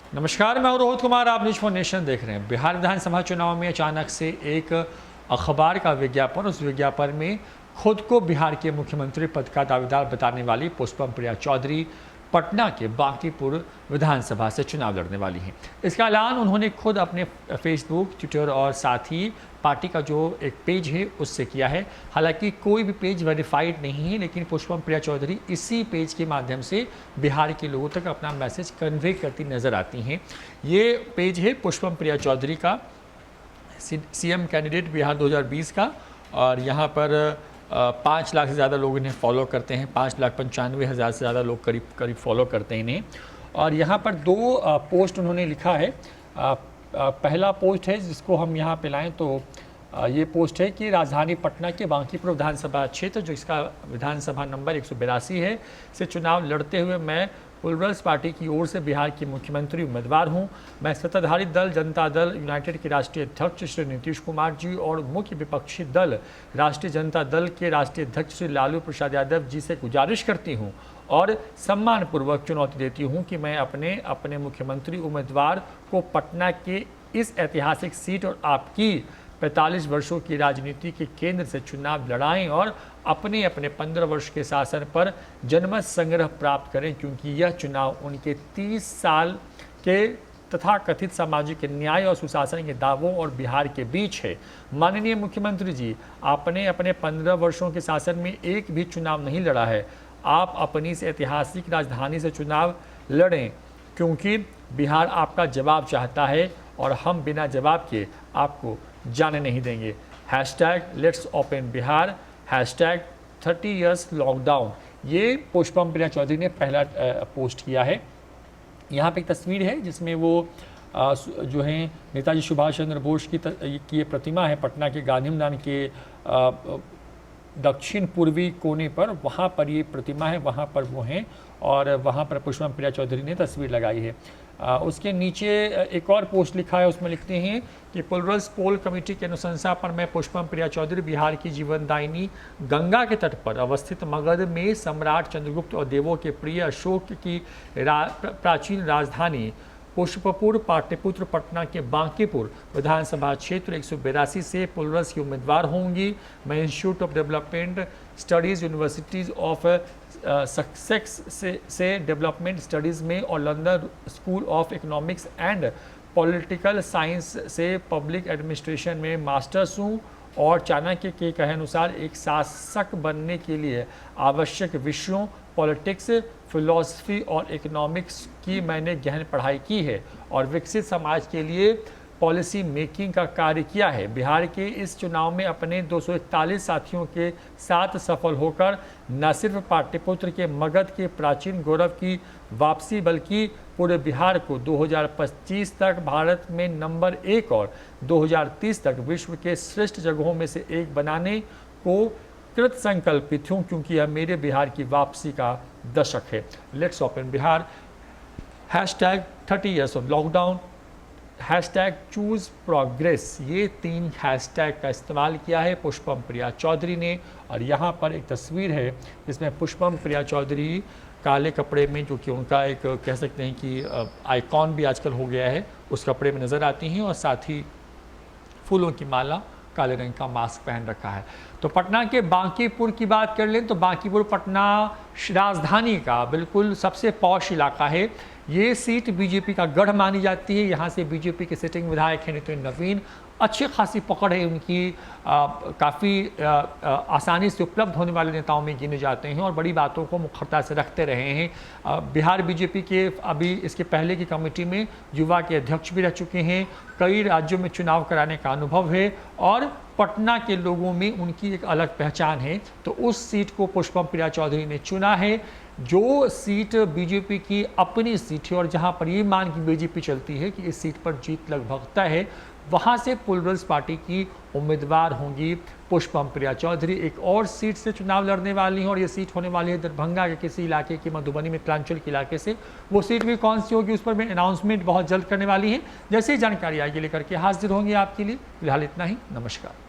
नमस्कार, मैं हूं रोहित कुमार। आप न्यूज फॉर नेशन देख रहे हैं। बिहार विधानसभा चुनाव में अचानक से एक अखबार का विज्ञापन, उस विज्ञापन में खुद को बिहार के मुख्यमंत्री पद का दावेदार बताने वाली पुष्पम प्रिया चौधरी पटना के बांकीपुर विधानसभा से चुनाव लड़ने वाली हैं। इसका ऐलान उन्होंने खुद अपने फेसबुक, ट्विटर और साथ ही पार्टी का जो एक पेज है उससे किया है। हालांकि कोई भी पेज वेरीफाइड नहीं है, लेकिन पुष्पम प्रिया चौधरी इसी पेज के माध्यम से बिहार के लोगों तक अपना मैसेज कन्वे करती नज़र आती हैं। ये पेज है पुष्पम प्रिया चौधरी का, सीएम कैंडिडेट बिहार 2020 का, और यहाँ पर 5 लाख से ज़्यादा लोग इन्हें फॉलो करते हैं। 5,95,000 से ज़्यादा लोग करीब फॉलो करते हैं इन्हें। और यहाँ पर 2 पोस्ट उन्होंने लिखा है। पहला पोस्ट है जिसको हम यहाँ पे लाएँ तो ये पोस्ट है कि राजधानी पटना के बांकीपुर विधानसभा क्षेत्र, जो इसका विधानसभा नंबर 182 है, से चुनाव लड़ते हुए मैं प्लूरल्स पार्टी की ओर से बिहार की मुख्यमंत्री उम्मीदवार हूं। मैं सत्ताधारी दल जनता दल यूनाइटेड के राष्ट्रीय अध्यक्ष श्री नीतीश कुमार जी और मुख्य विपक्षी दल राष्ट्रीय जनता दल के राष्ट्रीय अध्यक्ष श्री लालू प्रसाद यादव जी से गुजारिश करती हूं और सम्मानपूर्वक चुनौती देती हूं कि मैं अपने मुख्यमंत्री उम्मीदवार को पटना के इस ऐतिहासिक सीट और आपकी 45 वर्षों की राजनीति के केंद्र से चुनाव लड़ाएं और अपने 15 वर्ष के शासन पर जनमत संग्रह प्राप्त करें, क्योंकि यह चुनाव उनके 30 साल के तथाकथित सामाजिक न्याय और सुशासन के दावों और बिहार के बीच है। माननीय मुख्यमंत्री जी, आपने अपने 15 वर्षों के शासन में एक भी चुनाव नहीं लड़ा है। आप अपनी इस ऐतिहासिक राजधानी से चुनाव लड़ें, क्योंकि बिहार आपका जवाब चाहता है और हम बिना जवाब के आपको जाने नहीं देंगे। #Let's open Bihar, #30 years lockdown. ये पुष्पम प्रिया चौधरी ने पहला पोस्ट किया है। यहाँ पे एक तस्वीर है जिसमें वो जो है नेताजी सुभाष चंद्र बोस की प्रतिमा है पटना के गांधी मैदान के दक्षिण पूर्वी कोने पर, वहाँ पर ये प्रतिमा है, वहाँ पर वो हैं और वहाँ पर पुष्पम प्रिया चौधरी ने तस्वीर लगाई है। उसके नीचे एक और पोस्ट लिखा है, उसमें लिखते हैं कि प्लूरल्स पोल कमेटी की अनुशंसा पर मैं पुष्पम प्रिया चौधरी बिहार की जीवनदायिनी गंगा के तट पर अवस्थित मगध में सम्राट चंद्रगुप्त और देवों के प्रिय अशोक की प्राचीन राजधानी पुष्पपुर पाटलिपुत्र पटना के बांकीपुर विधानसभा क्षेत्र 182 से प्लूरल्स की उम्मीदवार होंगी। मैं institute of development studies universities of success से डेवलपमेंट स्टडीज़ में और London school of economics and political science से पब्लिक एडमिनिस्ट्रेशन में मास्टर्स हूँ और चाणक्य के कहे अनुसार एक शासक बनने के लिए आवश्यक विषयों पॉलिटिक्स, फिलॉसफी और इकोनॉमिक्स की मैंने गहन पढ़ाई की है और विकसित समाज के लिए पॉलिसी मेकिंग का कार्य किया है। बिहार के इस चुनाव में अपने 241 साथियों के साथ सफल होकर न सिर्फ पाटलिपुत्र के मगध के प्राचीन गौरव की वापसी, बल्कि पूरे बिहार को 2025 तक भारत में नंबर 1 और 2030 तक विश्व के श्रेष्ठ जगहों में से एक बनाने को कृत संकल्पित हूँ, क्योंकि यह मेरे बिहार की वापसी का दशक है। Let's open Bihar, #30 years of lockdown, #choose progress. ये 3 हैशटैग का इस्तेमाल किया है पुष्पम प्रिया चौधरी ने। और यहाँ पर एक तस्वीर है जिसमें पुष्पम प्रिया चौधरी काले कपड़े में, जो कि उनका एक कह सकते हैं कि आइकॉन भी आजकल हो गया है, उस कपड़े में नज़र आती हैं और साथ ही फूलों की माला, काले रंग का मास्क पहन रखा है। तो पटना के बांकीपुर की बात कर लें तो बांकीपुर पटना राजधानी का बिल्कुल सबसे पॉश इलाका है। ये सीट बीजेपी का गढ़ मानी जाती है। यहाँ से बीजेपी के सिटिंग विधायक हैं नितिन नवीन, अच्छी खासी पकड़ है उनकी, काफ़ी आसानी से उपलब्ध होने वाले नेताओं में गिने जाते हैं और बड़ी बातों को मुखरता से रखते रहे हैं। बिहार बीजेपी के अभी इसके पहले की कमेटी में युवा के अध्यक्ष भी रह चुके हैं। कई राज्यों में चुनाव कराने का अनुभव है और पटना के लोगों में उनकी एक अलग पहचान है। तो उस सीट को पुष्पम प्रिया चौधरी ने चुना है, जो सीट बीजेपी की अपनी सीट है और जहां पर ये मान की बीजेपी चलती है कि इस सीट पर जीत लगभग तय है, वहां से प्लूरल्स पार्टी की उम्मीदवार होंगी पुष्पम प्रिया चौधरी। एक और सीट से चुनाव लड़ने वाली हैं और ये सीट होने वाली है दरभंगा के किसी इलाके की, मधुबनी मिथिलांचल के इलाके से। वो सीट भी कौन सी होगी उस पर मैं अनाउंसमेंट बहुत जल्द करने वाली है। जैसे ही जानकारी आएगी लेकर के हाजिर होंगे आपके लिए। फिलहाल इतना ही, नमस्कार।